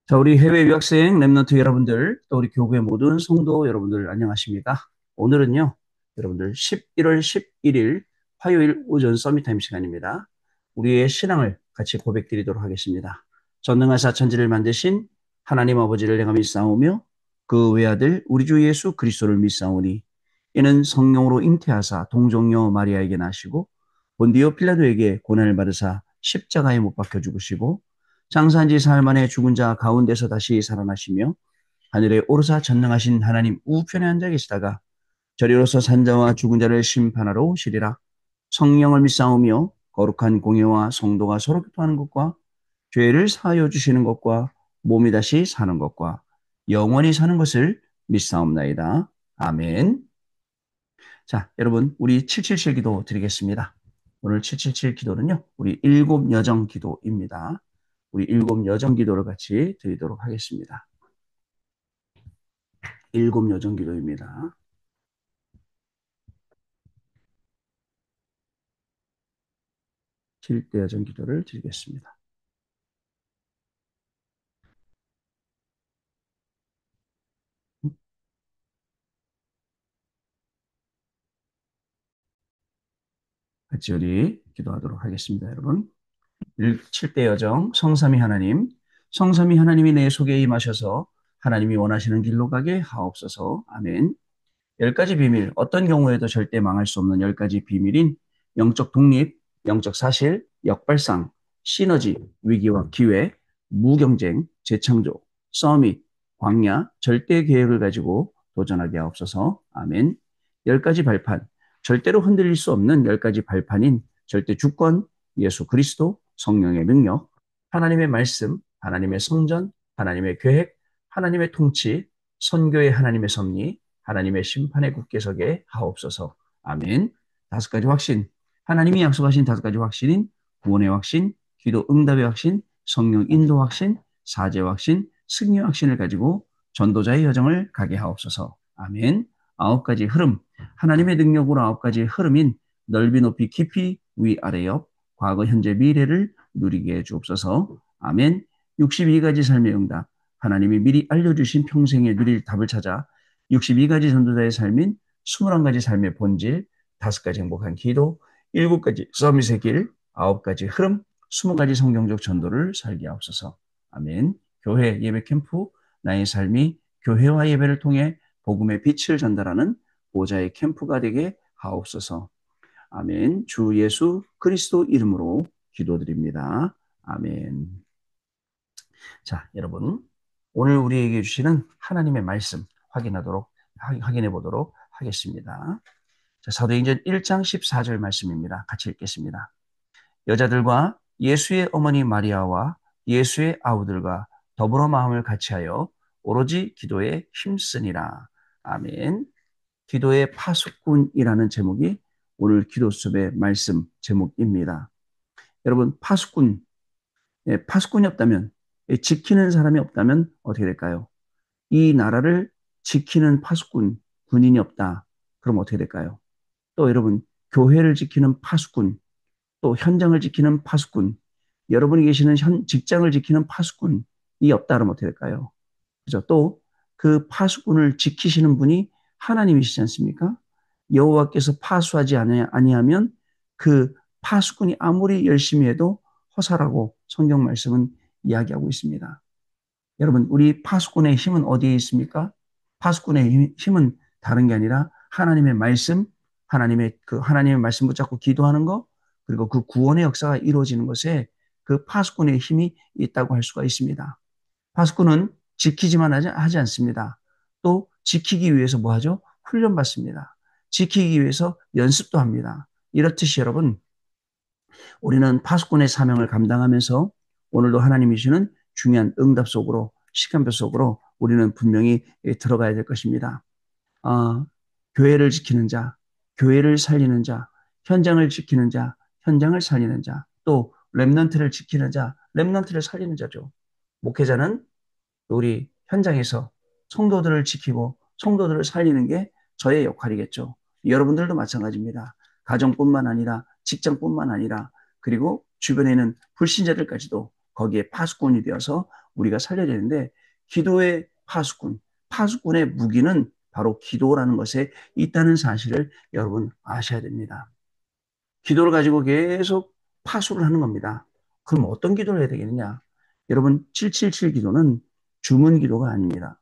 자, 우리 해외 유학생 랩런트 여러분들, 또 우리 교구의 모든 성도 여러분들 안녕하십니까? 오늘은요, 여러분들 11월 11일 화요일 오전 서밋타임 시간입니다. 우리의 신앙을 같이 고백드리도록 하겠습니다. 전능하사 천지를 만드신 하나님 아버지를 내가 믿사오며 그 외아들 우리 주 예수 그리스도를 믿사오니 이는 성령으로 잉태하사 동정녀 마리아에게 나시고 본디오 필라도에게 고난을 받으사 십자가에 못 박혀 죽으시고 장사한 지 사흘 만에 죽은 자 가운데서 다시 살아나시며 하늘에 오르사 전능하신 하나님 우편에 앉아 계시다가 저리로서 산자와 죽은 자를 심판하러 오시리라. 성령을 믿사오며 거룩한 공예와 성도가 서로 교통하는 것과 죄를 사하여 주시는 것과 몸이 다시 사는 것과 영원히 사는 것을 믿사옵나이다. 아멘. 자, 여러분 우리 777 기도 드리겠습니다. 오늘 777 기도는요. 우리 일곱 여정 기도입니다. 우리 일곱 여정 기도를 같이 드리도록 하겠습니다. 일곱 여정 기도입니다. 7대 여정 기도를 드리겠습니다. 같이 우리 기도하도록 하겠습니다, 여러분. 7대 여정 성삼위 하나님, 성삼위 하나님이 내 속에 임하셔서 하나님이 원하시는 길로 가게 하옵소서. 아멘. 열 가지 비밀, 어떤 경우에도 절대 망할 수 없는 열 가지 비밀인 영적 독립, 영적 사실, 역발상, 시너지, 위기와 기회, 무경쟁, 재창조, 서밋, 광야, 절대 계획을 가지고 도전하게 하옵소서. 아멘. 열 가지 발판, 절대로 흔들릴 수 없는 열 가지 발판인 절대 주권, 예수 그리스도, 성령의 능력, 하나님의 말씀, 하나님의 성전, 하나님의 계획, 하나님의 통치, 선교의 하나님의 섭리, 하나님의 심판에 굳게 서게 하옵소서. 아멘. 다섯 가지 확신. 하나님이 약속하신 다섯 가지 확신인 구원의 확신, 기도 응답의 확신, 성령 인도 확신, 사죄 확신, 승리 확신을 가지고 전도자의 여정을 가게 하옵소서. 아멘. 아홉 가지 흐름. 하나님의 능력으로 아홉 가지 흐름인 넓이, 높이, 깊이, 위, 아래, 옆, 과거, 현재, 미래를 누리게 해 주옵소서. 아멘. 62가지 삶의 응답. 하나님이 미리 알려주신 평생에 누릴 답을 찾아 62가지 전도자의 삶인 21가지 삶의 본질, 5가지 행복한 기도, 7가지 서밋의 길, 9가지 흐름, 20가지 성경적 전도를 살게 하옵소서. 아멘. 교회 예배 캠프, 나의 삶이 교회와 예배를 통해 복음의 빛을 전달하는 보좌의 캠프가 되게 하옵소서. 아멘. 주 예수 그리스도 이름으로 기도드립니다. 아멘. 자, 여러분. 오늘 우리에게 주시는 하나님의 말씀 확인해 보도록 하겠습니다. 자, 사도행전 1장 14절 말씀입니다. 같이 읽겠습니다. 여자들과 예수의 어머니 마리아와 예수의 아우들과 더불어 마음을 같이하여 오로지 기도에 힘쓰니라. 아멘. 기도의 파수꾼이라는 제목이 오늘 기도 수업의 말씀 제목입니다. 여러분, 파수꾼이 없다면, 지키는 사람이 없다면 어떻게 될까요? 이 나라를 지키는 파수꾼, 군인이 없다. 그럼 어떻게 될까요? 또 여러분, 교회를 지키는 파수꾼, 또 현장을 지키는 파수꾼, 여러분이 계시는 직장을 지키는 파수꾼이 없다. 그러면 어떻게 될까요? 그죠? 또 그 파수꾼을 지키시는 분이 하나님이시지 않습니까? 여호와께서 파수하지 아니하면 그 파수꾼이 아무리 열심히 해도 허사라고 성경 말씀은 이야기하고 있습니다. 여러분, 우리 파수꾼의 힘은 어디에 있습니까? 파수꾼의 힘은 다른 게 아니라 하나님의 말씀, 하나님의 말씀 붙잡고 기도하는 것, 그리고 그 구원의 역사가 이루어지는 것에 그 파수꾼의 힘이 있다고 할 수가 있습니다. 파수꾼은 지키지만 하지 않습니다. 또 지키기 위해서 뭐 하죠? 훈련받습니다. 지키기 위해서 연습도 합니다. 이렇듯이 여러분, 우리는 파수꾼의 사명을 감당하면서 오늘도 하나님이 주시는 중요한 응답 속으로, 시간표 속으로 우리는 분명히 들어가야 될 것입니다. 어, 교회를 지키는 자, 교회를 살리는 자, 현장을 지키는 자, 현장을 살리는 자, 또 렘넌트를 지키는 자, 렘넌트를 살리는 자죠. 목회자는 우리 현장에서 성도들을 지키고 성도들을 살리는 게 저의 역할이겠죠. 여러분들도 마찬가지입니다. 가정뿐만 아니라 직장뿐만 아니라 그리고 주변에 있는 불신자들까지도 거기에 파수꾼이 되어서 우리가 살려야 되는데 기도의 파수꾼의 무기는 바로 기도라는 것에 있다는 사실을 여러분 아셔야 됩니다. 기도를 가지고 계속 파수를 하는 겁니다. 그럼 어떤 기도를 해야 되겠느냐? 여러분 777 기도는 주문 기도가 아닙니다.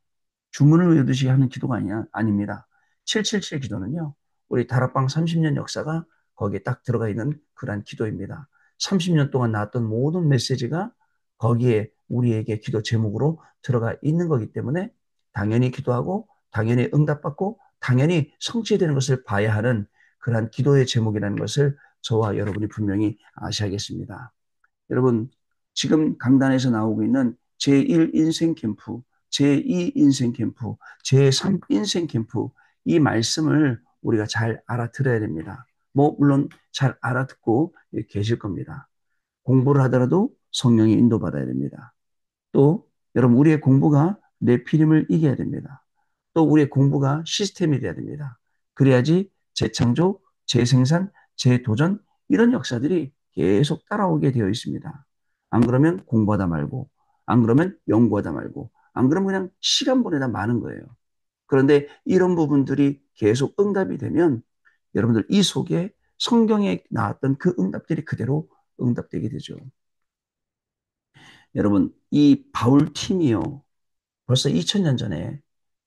주문을 외우듯이 하는 기도가 아닙니다. 777 기도는요, 우리 다락방 30년 역사가 거기에 딱 들어가 있는 그러한 기도입니다. 30년 동안 나왔던 모든 메시지가 거기에 우리에게 기도 제목으로 들어가 있는 거기 때문에 당연히 기도하고 당연히 응답받고 당연히 성취되는 것을 봐야 하는 그러한 기도의 제목이라는 것을 저와 여러분이 분명히 아셔야겠습니다. 여러분, 지금 강단에서 나오고 있는 제1 인생 캠프, 제2 인생 캠프, 제3 인생 캠프, 이 말씀을 우리가 잘 알아들어야 됩니다. 물론 잘 알아듣고 계실 겁니다. 공부를 하더라도 성령의 인도받아야 됩니다. 또 여러분 우리의 공부가 내피림을 이겨야 됩니다. 또 우리의 공부가 시스템이 돼야 됩니다. 그래야지 재창조, 재생산, 재도전 이런 역사들이 계속 따라오게 되어 있습니다. 안 그러면 공부하다 말고, 안 그러면 연구하다 말고, 안 그러면 그냥 시간 보내다 마는 거예요. 그런데 이런 부분들이 계속 응답이 되면 여러분들 이 속에 성경에 나왔던 그 응답들이 그대로 응답되게 되죠. 여러분, 이 바울 팀이요. 벌써 2000년 전에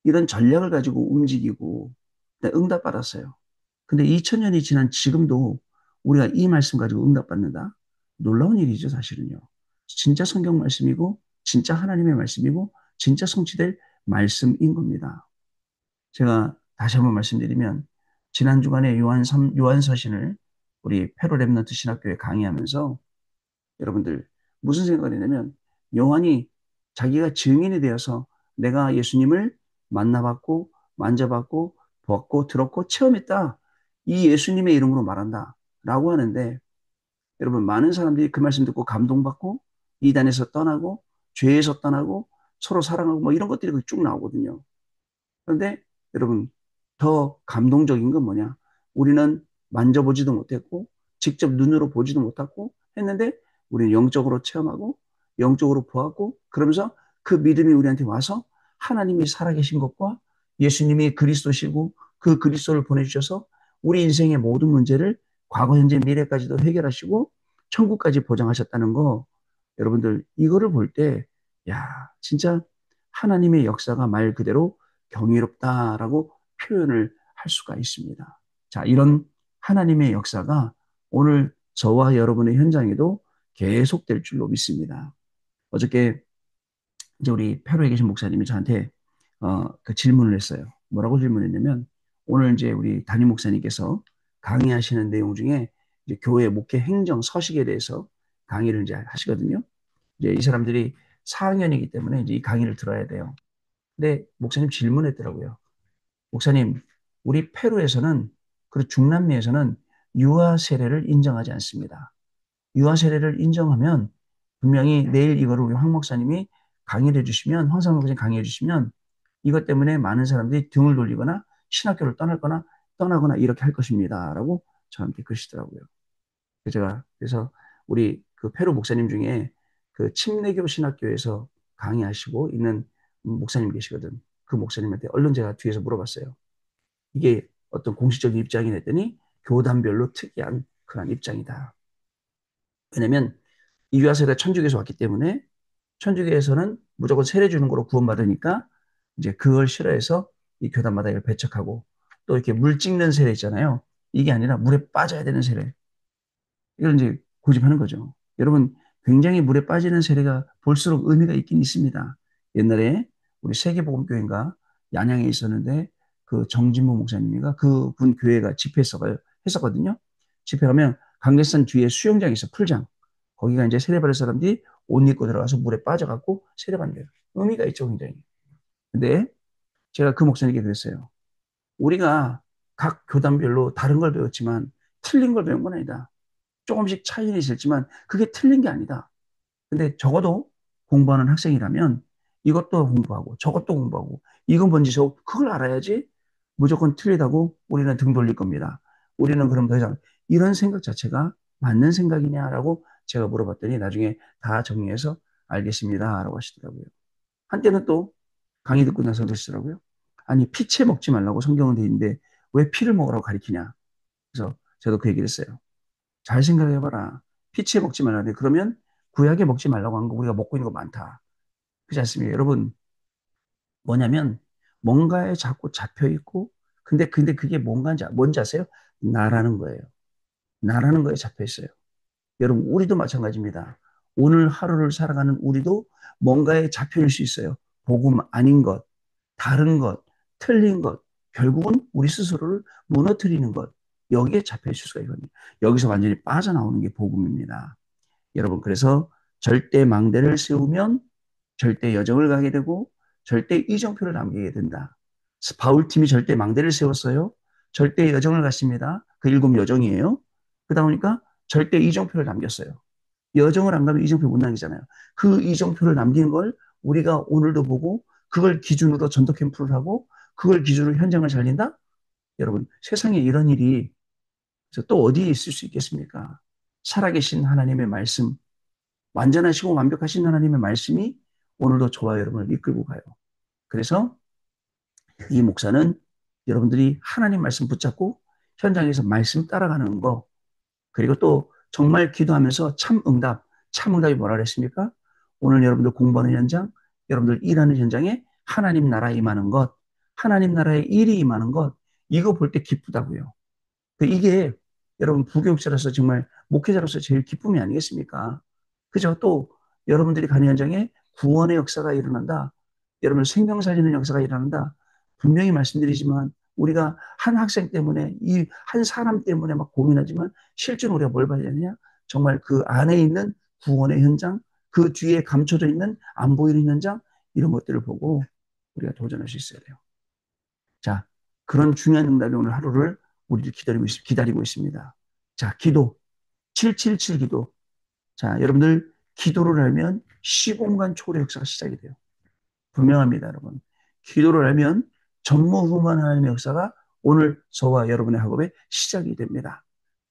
이런 전략을 가지고 움직이고 응답받았어요. 근데 2000년이 지난 지금도 우리가 이 말씀 가지고 응답받는다? 놀라운 일이죠, 사실은요. 진짜 성경 말씀이고, 진짜 하나님의 말씀이고, 진짜 성취될 말씀인 겁니다. 제가 다시 한번 말씀드리면, 지난 주간에 요한서신을 우리 페로 렘넌트 신학교에 강의하면서 여러분들 무슨 생각을 했냐면 요한이 자기가 증인이 되어서 내가 예수님을 만나봤고 만져봤고 보았고 들었고 체험했다. 이 예수님의 이름으로 말한다. 라고 하는데 여러분 많은 사람들이 그 말씀 듣고 감동받고 이단에서 떠나고 죄에서 떠나고 서로 사랑하고 뭐 이런 것들이 쭉 나오거든요. 그런데 여러분 더 감동적인 건 뭐냐? 우리는 만져보지도 못했고 직접 눈으로 보지도 못했고 했는데 우리는 영적으로 체험하고 영적으로 보았고 그러면서 그 믿음이 우리한테 와서 하나님이 살아계신 것과 예수님이 그리스도시고 그 그리스도를 보내주셔서 우리 인생의 모든 문제를 과거, 현재, 미래까지도 해결하시고 천국까지 보장하셨다는 거 여러분들 이거를 볼 때 야, 진짜 하나님의 역사가 말 그대로 경이롭다라고 표현을 할 수가 있습니다. 자, 이런 하나님의 역사가 오늘 저와 여러분의 현장에도 계속될 줄로 믿습니다. 어저께 이제 우리 페루에 계신 목사님이 저한테 그 질문을 했어요. 뭐라고 질문했냐면 오늘 이제 우리 담임 목사님께서 강의하시는 내용 중에 이제 교회 목회 행정 서식에 대해서 강의를 이제 하시거든요. 이제 이 사람들이 4학년이기 때문에 이제 이 강의를 들어야 돼요. 근데 목사님 질문했더라고요. 목사님, 우리 페루에서는 그리고 중남미에서는 유아 세례를 인정하지 않습니다. 유아 세례를 인정하면 분명히 내일 이거를 우리 황 목사님이 강의를 해주시면 황상 목사님 강의해 주시면 이것 때문에 많은 사람들이 등을 돌리거나 신학교를 떠나거나 이렇게 할 것입니다라고 저한테 그러시더라고요. 그래서 우리 그 페루 목사님 중에 그 침례교 신학교에서 강의하시고 있는 목사님 계시거든. 그 목사님한테 얼른 제가 뒤에서 물어봤어요. 이게 어떤 공식적인 입장이 됐더니 교단별로 특이한 그런 입장이다. 왜냐면 이 유아세례가 천주교에서 왔기 때문에 천주교에서는 무조건 세례 주는 거로 구원받으니까 이제 그걸 싫어해서 이 교단마다 이걸 배척하고 또 이렇게 물 찍는 세례 있잖아요. 이게 아니라 물에 빠져야 되는 세례. 이걸 이제 고집하는 거죠. 여러분, 굉장히 물에 빠지는 세례가 볼수록 의미가 있긴 있습니다. 옛날에 우리 세계복음교회인가 양양에 있었는데 그 정진모 목사님이가 그분 교회가 했었거든요. 집회 가면 강대산 뒤에 수영장이 있어, 풀장. 거기가 이제 세례받을 사람들이 옷 입고 들어가서 물에 빠져갖고 세례받는 거예요. 의미가 있죠, 굉장히. 근데 제가 그 목사님께 그랬어요. 우리가 각 교단별로 다른 걸 배웠지만 틀린 걸 배운 건 아니다. 조금씩 차이는 있었지만 그게 틀린 게 아니다. 근데 적어도 공부하는 학생이라면 이것도 공부하고 저것도 공부하고 이건 뭔지 그걸 알아야지 무조건 틀리다고 우리는 등 돌릴 겁니다. 우리는 그럼 더 이상 이런 생각 자체가 맞는 생각이냐라고 제가 물어봤더니 나중에 다 정리해서 알겠습니다. 라고 하시더라고요. 한때는 또 강의 듣고 나서 그러시더라고요. 아니, 피채 먹지 말라고 성경은 돼 있는데 왜 피를 먹으라고 가리키냐. 그래서 저도 그 얘기를 했어요. 잘 생각해봐라. 피채 먹지 말라는데 그러면 구약에 먹지 말라고 한 거 우리가 먹고 있는 거 많다. 그렇지 않습니까? 여러분, 뭐냐면 뭔가에 자꾸 잡혀 있고 근데 그게 뭔지 아세요? 나라는 거예요. 나라는 거에 잡혀 있어요. 여러분, 우리도 마찬가지입니다. 오늘 하루를 살아가는 우리도 뭔가에 잡혀일 수 있어요. 복음 아닌 것, 다른 것, 틀린 것, 결국은 우리 스스로를 무너뜨리는 것, 여기에 잡혀 있을 수가 있거든요. 여기서 완전히 빠져나오는 게 복음입니다. 여러분, 그래서 절대 망대를 세우면 절대 여정을 가게 되고 절대 이정표를 남기게 된다. 바울팀이 절대 망대를 세웠어요. 절대 여정을 갔습니다. 그 일곱 여정이에요. 그러다 보니까 절대 이정표를 남겼어요. 여정을 안 가면 이정표 못 남기잖아요. 그 이정표를 남기는 걸 우리가 오늘도 보고 그걸 기준으로 전도 캠프를 하고 그걸 기준으로 현장을 살린다? 여러분, 세상에 이런 일이 또 어디에 있을 수 있겠습니까? 살아계신 하나님의 말씀, 완전하시고 완벽하신 하나님의 말씀이 오늘도 저와 여러분을 이끌고 가요. 그래서 이 목사는 여러분들이 하나님 말씀 붙잡고 현장에서 말씀 따라가는 거, 그리고 또 정말 기도하면서 참 응답이 뭐라 그랬습니까? 오늘 여러분들 공부하는 현장, 여러분들 일하는 현장에 하나님 나라 임하는 것, 하나님 나라의 일이 임하는 것, 이거 볼 때 기쁘다고요. 이게 여러분 부교육자로서 정말 목회자로서 제일 기쁨이 아니겠습니까? 그죠? 또 여러분들이 가는 현장에 구원의 역사가 일어난다. 여러분 생명 살리는 역사가 일어난다. 분명히 말씀드리지만 우리가 한 학생 때문에 이 한 사람 때문에 막 고민하지만 실제로 우리가 뭘 봐야 되느냐? 정말 그 안에 있는 구원의 현장, 그 뒤에 감춰져 있는 안 보이는 현장 이런 것들을 보고 우리가 도전할 수 있어야 돼요. 자, 그런 중요한 응답이 오늘 하루를 우리를 기다리고 있습니다. 자, 기도. 777 기도. 자, 여러분들 기도를 하면 시공간 초월의 역사가 시작이 돼요. 분명합니다, 여러분. 기도를 하면 전무후무한 하나님의 역사가 오늘 저와 여러분의 학업에 시작이 됩니다.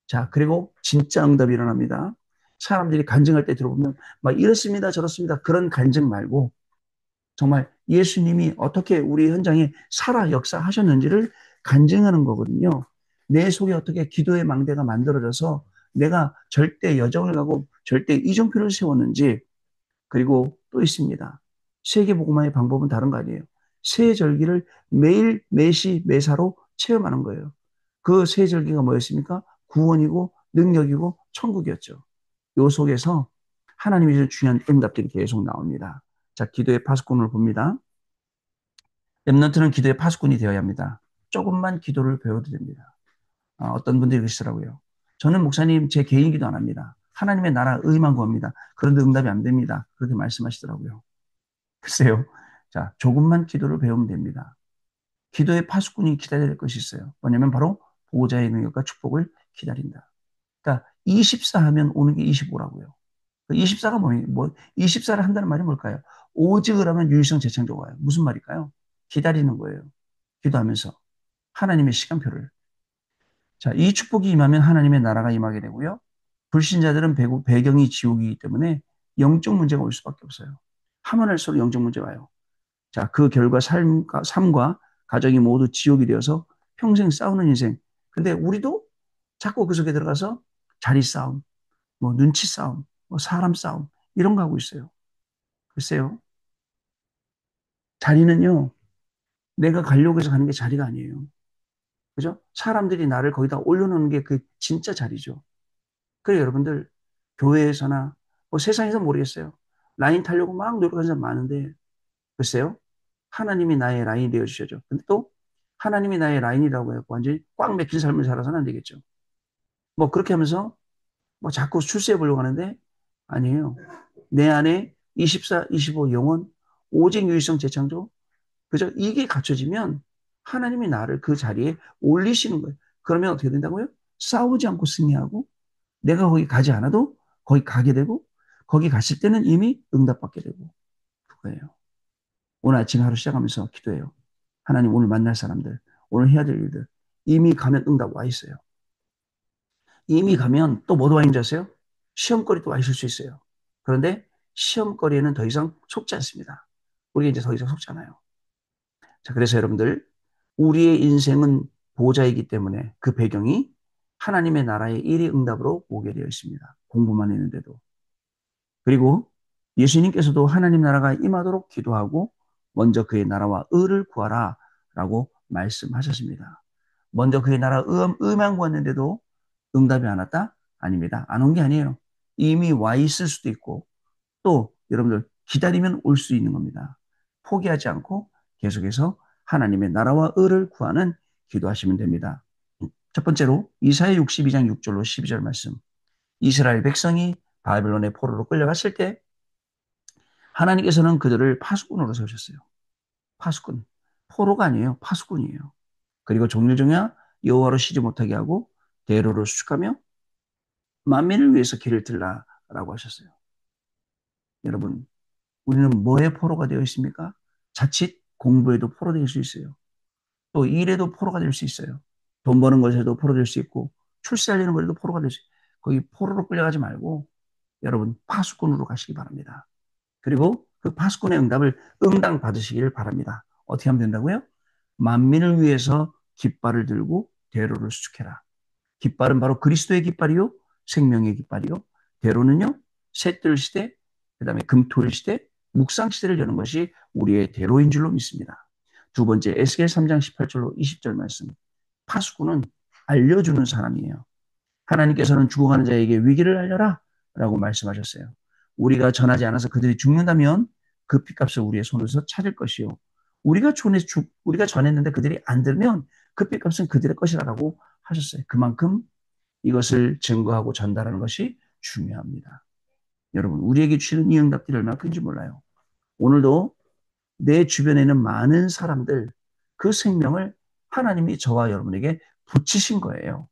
자, 그리고 진짜 응답이 일어납니다. 사람들이 간증할 때 들어보면 막 이렇습니다, 저렇습니다. 그런 간증 말고 정말 예수님이 어떻게 우리 현장에 살아 역사하셨는지를 간증하는 거거든요. 내 속에 어떻게 기도의 망대가 만들어져서 내가 절대 여정을 가고 절대 이정표를 세웠는지, 그리고 또 있습니다. 세계복음화의 방법은 다른 거 아니에요. 새 절기를 매일 매시 매사로 체험하는 거예요. 그 새 절기가 뭐였습니까? 구원이고 능력이고 천국이었죠. 요 속에서 하나님이 주신 중요한 응답들이 계속 나옵니다. 자, 기도의 파수꾼을 봅니다. 렘넌트는 기도의 파수꾼이 되어야 합니다. 조금만 기도를 배워도 됩니다. 어떤 분들이 그러시더라고요. 저는 목사님 제 개인 기도 안 합니다. 하나님의 나라 의만 구합니다. 그런데 응답이 안 됩니다. 그렇게 말씀하시더라고요. 글쎄요. 자, 조금만 기도를 배우면 됩니다. 기도의 파수꾼이 기다려야 될 것이 있어요. 뭐냐면 바로 보호자의 능력과 축복을 기다린다. 그러니까 24 하면 오는 게 25라고요. 24가 뭐 24를 한다는 말이 뭘까요? 오직을 하면 유일성 재창조가 와요. 무슨 말일까요? 기다리는 거예요. 기도하면서 하나님의 시간표를. 자, 이 축복이 임하면 하나님의 나라가 임하게 되고요. 불신자들은 배경이 지옥이기 때문에 영적 문제가 올 수밖에 없어요. 하면 할수록 영적 문제가 와요. 자, 그 결과 삶과 가정이 모두 지옥이 되어서 평생 싸우는 인생. 근데 우리도 자꾸 그 속에 들어가서 자리 싸움, 뭐 눈치 싸움, 뭐 사람 싸움 이런 거 하고 있어요. 글쎄요. 자리는요. 내가 가려고 해서 가는 게 자리가 아니에요. 그죠? 사람들이 나를 거기다 올려놓는 게 그 진짜 자리죠. 그래 여러분들 교회에서나 뭐 세상에서 모르겠어요. 라인 타려고 막 노력하는 사람 많은데 글쎄요. 하나님이 나의 라인이 되어 주셔죠. 근데 또 하나님이 나의 라인이라고 해서 완전히 꽉 맥힌 삶을 살아서는 안 되겠죠. 뭐 그렇게 하면서 뭐 자꾸 출세해 보려고 하는데 아니에요. 내 안에 24, 25 영혼, 오직 유일성 재창조, 그죠? 이게 갖춰지면 하나님이 나를 그 자리에 올리시는 거예요. 그러면 어떻게 된다고요? 싸우지 않고 승리하고 내가 거기 가지 않아도 거기 가게 되고 거기 갔을 때는 이미 응답받게 되고 그거예요. 오늘 아침 하루 시작하면서 기도해요. 하나님 오늘 만날 사람들, 오늘 해야 될 일들 이미 가면 응답 와 있어요. 이미 가면 또 뭐도 와 있는지 아세요? 시험거리 또 와 있을 수 있어요. 그런데 시험거리에는 더 이상 속지 않습니다. 우리가 이제 더 이상 속지 않아요. 자, 그래서 여러분들, 우리의 인생은 보좌이기 때문에 그 배경이 하나님의 나라의 일의 응답으로 오게 되어 있습니다. 공부만 했는데도. 그리고 예수님께서도 하나님 나라가 임하도록 기도하고 먼저 그의 나라와 의를 구하라 라고 말씀하셨습니다. 먼저 그의 나라 의만 구했는데도 응답이 안 왔다? 아닙니다. 안 온 게 아니에요. 이미 와 있을 수도 있고 또 여러분들 기다리면 올 수 있는 겁니다. 포기하지 않고 계속해서 하나님의 나라와 의를 구하는 기도하시면 됩니다. 첫 번째로 이사야 62장 6절로 12절 말씀. 이스라엘 백성이 바벨론의 포로로 끌려갔을 때 하나님께서는 그들을 파수꾼으로 세우셨어요. 파수꾼. 포로가 아니에요. 파수꾼이에요. 그리고 종려종야 여호와로 쉬지 못하게 하고 대로를 수축하며 만민을 위해서 길을 들라라고 하셨어요. 여러분, 우리는 뭐에 포로가 되어 있습니까? 자칫 공부에도 포로 될 수 있어요. 또 일에도 포로가 될 수 있어요. 돈 버는 것에도 포로 될 수 있고 출세하려는 것에도 포로가 될 수 있어요. 거기 포로로 끌려가지 말고 여러분 파수꾼으로 가시기 바랍니다. 그리고 그 파수꾼의 응답을 응당 받으시기를 바랍니다. 어떻게 하면 된다고요? 만민을 위해서 깃발을 들고 대로를 수축해라. 깃발은 바로 그리스도의 깃발이요, 생명의 깃발이요. 대로는요, 셋들 시대, 그다음에 금토일 시대, 묵상 시대를 여는 것이 우리의 대로인 줄로 믿습니다. 두 번째, 에스겔 3장 18절로 20절 말씀. 파수꾼은 알려주는 사람이에요. 하나님께서는 죽어가는 자에게 위기를 알려라 라고 말씀하셨어요. 우리가 전하지 않아서 그들이 죽는다면 그 핏값을 우리의 손에서 찾을 것이요. 우리가 전했는데 그들이 안 들으면 그 핏값은 그들의 것이라고 하셨어요. 그만큼 이것을 증거하고 전달하는 것이 중요합니다. 여러분, 우리에게 주시는 이 응답들이 얼마나 큰지 몰라요. 오늘도 내 주변에는 많은 사람들, 그 생명을 하나님이 저와 여러분에게 붙이신 거예요.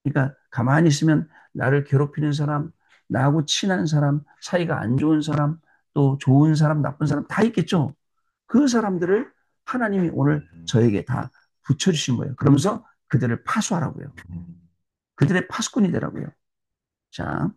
그러니까 가만히 있으면 나를 괴롭히는 사람, 나하고 친한 사람, 사이가 안 좋은 사람, 또 좋은 사람, 나쁜 사람 다 있겠죠. 그 사람들을 하나님이 오늘 저에게 다 붙여주신 거예요. 그러면서 그들을 파수하라고요. 그들의 파수꾼이 되라고요. 자,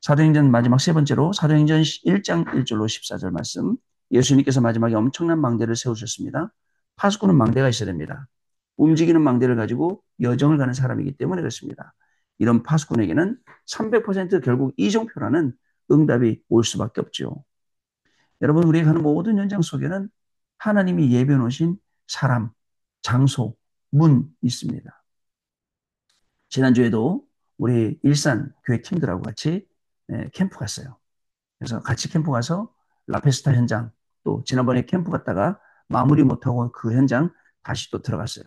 사도행전 마지막 세 번째로 사도행전 1장 1절로 14절 말씀. 예수님께서 마지막에 엄청난 망대를 세우셨습니다. 파수꾼은 망대가 있어야 됩니다. 움직이는 망대를 가지고 여정을 가는 사람이기 때문에 그렇습니다. 이런 파수꾼에게는 300% 결국 이정표라는 응답이 올 수밖에 없죠. 여러분, 우리가 가는 모든 현장 속에는 하나님이 예비해 놓으신 사람, 장소, 문 있습니다. 지난주에도 우리 일산 교회 팀들하고 같이 캠프 갔어요. 그래서 같이 캠프 가서 라페스타 현장, 또 지난번에 캠프 갔다가 마무리 못하고 그 현장 다시 또 들어갔어요.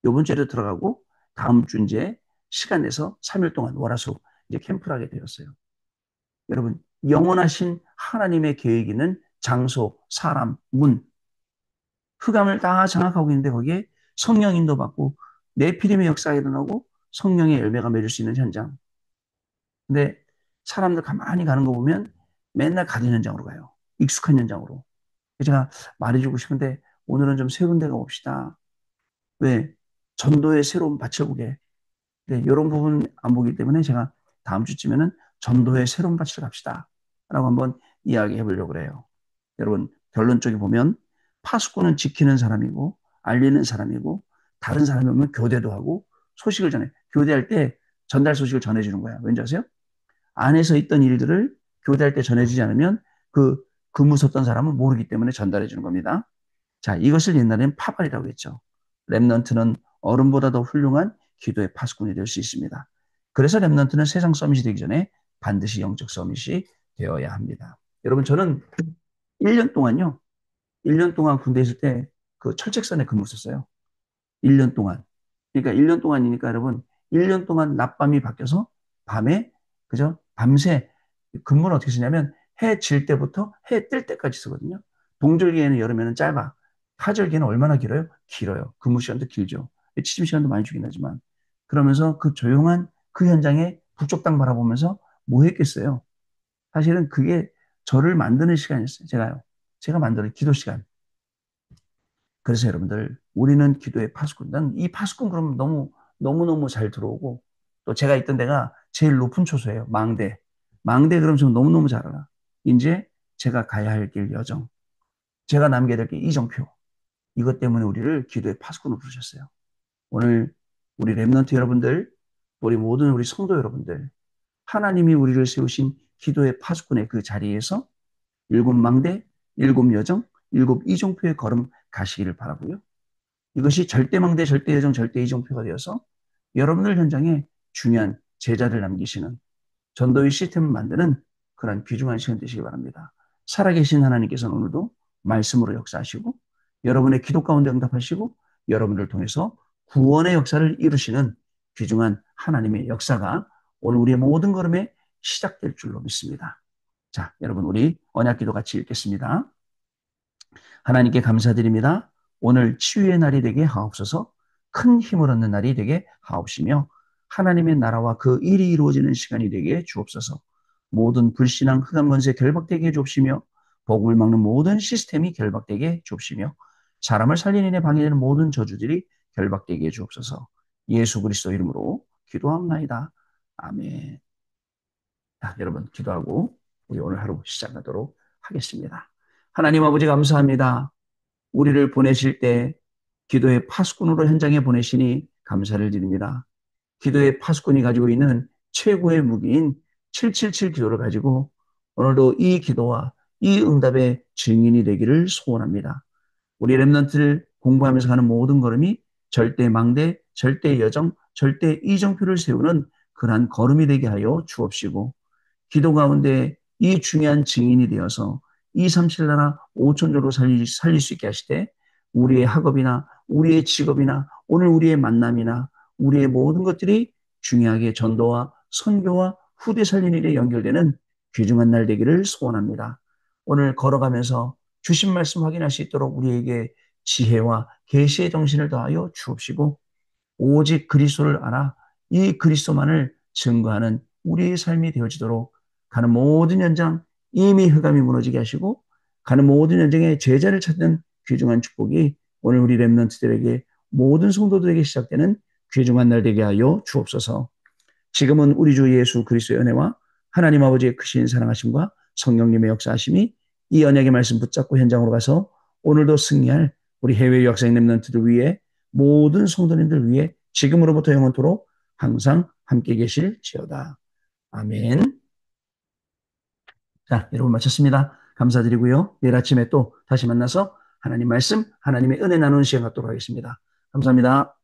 이번 주에도 들어가고 다음 주 이제 시간 내서 3일 동안 월화수 이제 캠프를 하게 되었어요. 여러분, 영원하신 하나님의 계획 있는 장소, 사람, 문, 흑암을 다 장악하고 있는데 거기에 성령 인도 받고 내피림의 역사가 일어나고 성령의 열매가 맺을 수 있는 현장. 근데 사람들 가만히 가는 거 보면 맨날 가던 현장으로 가요. 익숙한 현장으로. 제가 말해주고 싶은데 오늘은 좀 새로운 데 가봅시다. 왜? 전도의 새로운 밭을 보게. 네, 이런 부분 안 보기 때문에 제가 다음 주쯤에는 전도의 새로운 밭을 갑시다. 라고 한번 이야기해 보려고 그래요. 여러분, 결론 쪽에 보면 파수꾼은 지키는 사람이고 알리는 사람이고 다른 사람이 오면 교대도 하고 소식을 전해. 교대할 때 전달 소식을 전해주는 거야. 왠지 아세요? 안에서 있던 일들을 교대할 때 전해주지 않으면 그 근무 섰던 사람은 모르기 때문에 전달해 주는 겁니다. 자, 이것을 옛날에는 파발이라고 했죠. 렘넌트는 어른보다 더 훌륭한 기도의 파수꾼이 될 수 있습니다. 그래서 렘넌트는 세상 서밋이 되기 전에 반드시 영적 서밋이 되어야 합니다. 여러분, 저는 1년 동안요. 1년 동안 군대에 있을 때 그 철책선에 근무했었어요. 1년 동안. 그러니까 1년 동안이니까 여러분, 1년 동안 낮밤이 바뀌어서 밤에, 그죠? 밤새 근무는 어떻게 쓰냐면 해 질 때부터 해 뜰 때까지 쓰거든요. 동절기에는 여름에는 짧아. 하절기에는 얼마나 길어요? 길어요. 근무 시간도 길죠. 취침 시간도 많이 주긴 하지만. 그러면서 그 조용한 그 현장에 북쪽 땅 바라보면서 뭐 했겠어요? 사실은 그게 저를 만드는 시간이었어요. 제가 만드는 기도 시간. 그래서 여러분들, 우리는 기도의 파수꾼. 난 이 파수꾼 그러면 너무너무 잘 들어오고, 또 제가 있던 데가 제일 높은 초소예요. 망대. 망대 그러면 저 너무너무 잘 알아. 이제 제가 가야 할 길 여정, 제가 남겨야 될 길 이정표, 이것 때문에 우리를 기도의 파수꾼으로 부르셨어요. 오늘 우리 렘넌트 여러분들, 우리 모든 우리 성도 여러분들, 하나님이 우리를 세우신 기도의 파수꾼의 그 자리에서 일곱 망대, 일곱 여정, 일곱 이정표의 걸음 가시기를 바라고요. 이것이 절대망대, 절대여정, 절대이정표가 되어서 여러분들 현장에 중요한 제자를 남기시는 전도의 시스템을 만드는 그런 귀중한 시간 되시기 바랍니다. 살아계신 하나님께서는 오늘도 말씀으로 역사하시고 여러분의 기도 가운데 응답하시고 여러분을 통해서 구원의 역사를 이루시는 귀중한 하나님의 역사가 오늘 우리의 모든 걸음에 시작될 줄로 믿습니다. 자, 여러분 우리 언약기도 같이 읽겠습니다. 하나님께 감사드립니다. 오늘 치유의 날이 되게 하옵소서. 큰 힘을 얻는 날이 되게 하옵시며 하나님의 나라와 그 일이 이루어지는 시간이 되게 주옵소서. 모든 불신앙 흑암 권세 결박되게 해주옵시며 복음을 막는 모든 시스템이 결박되게 해주옵시며 사람을 살리는 일에 방해되는 모든 저주들이 결박되게 해주옵소서. 예수 그리스도 이름으로 기도합나이다. 아멘. 자, 여러분 기도하고 우리 오늘 하루 시작하도록 하겠습니다. 하나님 아버지 감사합니다. 우리를 보내실 때 기도의 파수꾼으로 현장에 보내시니 감사를 드립니다. 기도의 파수꾼이 가지고 있는 최고의 무기인 777 기도를 가지고 오늘도 이 기도와 이 응답의 증인이 되기를 소원합니다. 우리 랩런트를 공부하면서 가는 모든 걸음이 절대 망대, 절대 여정, 절대 이정표를 세우는 그러한 걸음이 되게 하여 주옵시고 기도 가운데 이 중요한 증인이 되어서 237 나라 5천조로 살릴 수 있게 하시되 우리의 학업이나 우리의 직업이나 오늘 우리의 만남이나 우리의 모든 것들이 중요하게 전도와 선교와 후대 살리는 일에 연결되는 귀중한 날 되기를 소원합니다. 오늘 걸어가면서 주신 말씀 확인할 수 있도록 우리에게 지혜와 계시의 정신을 더하여 주옵시고 오직 그리스도를 알아 이 그리스도만을 증거하는 우리의 삶이 되어지도록 가는 모든 현장 이미 흑암이 무너지게 하시고 가는 모든 현장에 제자를 찾는 귀중한 축복이 오늘 우리 렘넌트들에게 모든 성도들에게 시작되는 귀중한 날 되게 하여 주옵소서. 지금은 우리 주 예수 그리스도의 은혜와 하나님 아버지의 크신 사랑하심과 성령님의 역사하심이 이 언약의 말씀 붙잡고 현장으로 가서 오늘도 승리할 우리 해외 유학생 렘넌트들 위해 모든 성도님들 위해 지금으로부터 영원토록 항상 함께 계실지어다. 아멘. 자, 여러분 마쳤습니다. 감사드리고요. 내일 아침에 또 다시 만나서 하나님 말씀, 하나님의 은혜 나누는 시간 갖도록 하겠습니다. 감사합니다.